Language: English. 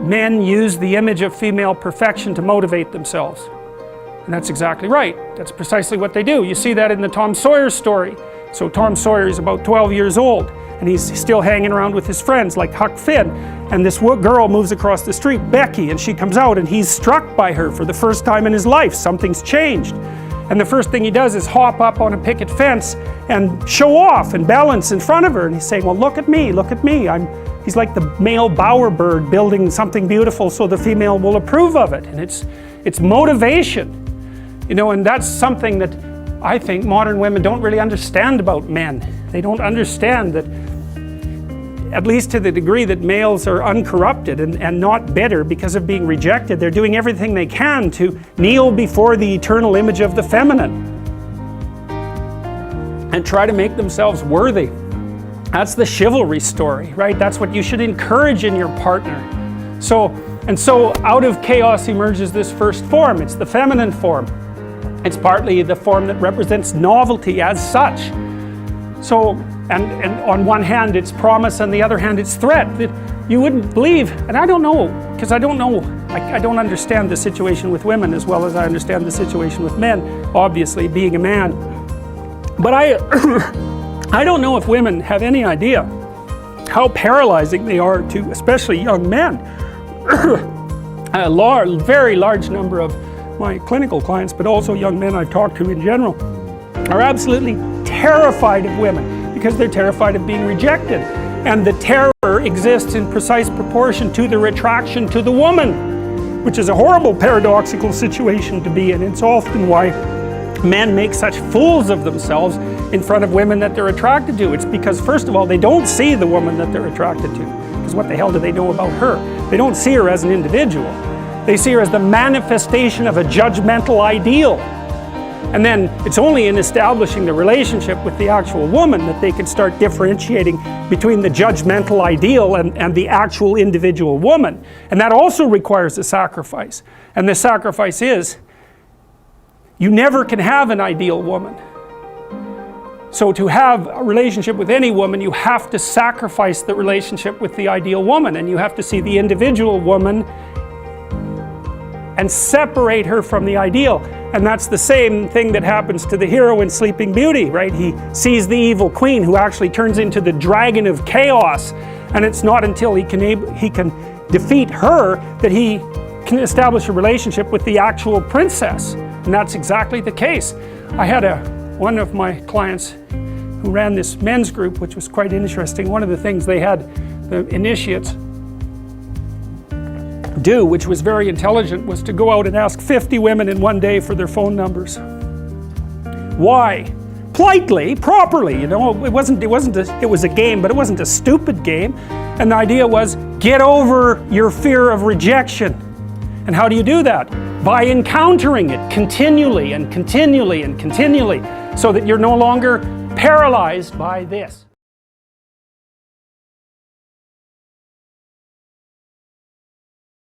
men use the image of female perfection to motivate themselves. And that's exactly right. That's precisely what they do. You see that in the Tom Sawyer story. So Tom Sawyer is about 12 years old, and he's still hanging around with his friends like Huck Finn. And this girl moves across the street, Becky, and she comes out and he's struck by her for the first time in his life. Something's changed. And the first thing he does is hop up on a picket fence and show off and balance in front of her. And he's saying, well, look at me, look at me. He's like the male bowerbird building something beautiful so the female will approve of it. And it's motivation. You know, and that's something that I think modern women don't really understand about men. They don't understand that, at least to the degree that males are uncorrupted and not bitter because of being rejected, they're doing everything they can to kneel before the eternal image of the feminine and try to make themselves worthy. That's the chivalry story, right? That's what you should encourage in your partner. So out of chaos emerges this first form. It's the feminine form. It's partly the form that represents novelty as such. So, and on one hand it's promise, on the other hand it's threat. That you wouldn't believe, and I don't know, because I don't understand the situation with women as well as I understand the situation with men, obviously, being a man. But I don't know if women have any idea how paralyzing they are to, especially young men. A very large number of my clinical clients, but also young men I've talked to in general, are absolutely terrified of women because they're terrified of being rejected. And the terror exists in precise proportion to the attraction to the woman, which is a horrible paradoxical situation to be in. It's often why men make such fools of themselves in front of women that they're attracted to. It's because, first of all, they don't see the woman that they're attracted to. Because what the hell do they know about her? They don't see her as an individual. They see her as the manifestation of a judgmental ideal. And then it's only in establishing the relationship with the actual woman that they can start differentiating between the judgmental ideal and the actual individual woman. And that also requires a sacrifice. And the sacrifice is, you never can have an ideal woman. So to have a relationship with any woman, you have to sacrifice the relationship with the ideal woman, and you have to see the individual woman and separate her from the ideal. And that's the same thing that happens to the hero in Sleeping Beauty, right? He sees the evil queen who actually turns into the dragon of chaos, and it's not until he can defeat her that he can establish a relationship with the actual princess. And that's exactly the case. I had one of my clients who ran this men's group, which was quite interesting. One of the things they had the initiates do, which was very intelligent, was to go out and ask 50 women in one day for their phone numbers. Why? Politely, properly, you know. It was a game, but it wasn't a stupid game. And the idea was, get over your fear of rejection. And how do you do that? By encountering it continually and continually and continually, so that you're no longer paralyzed by this.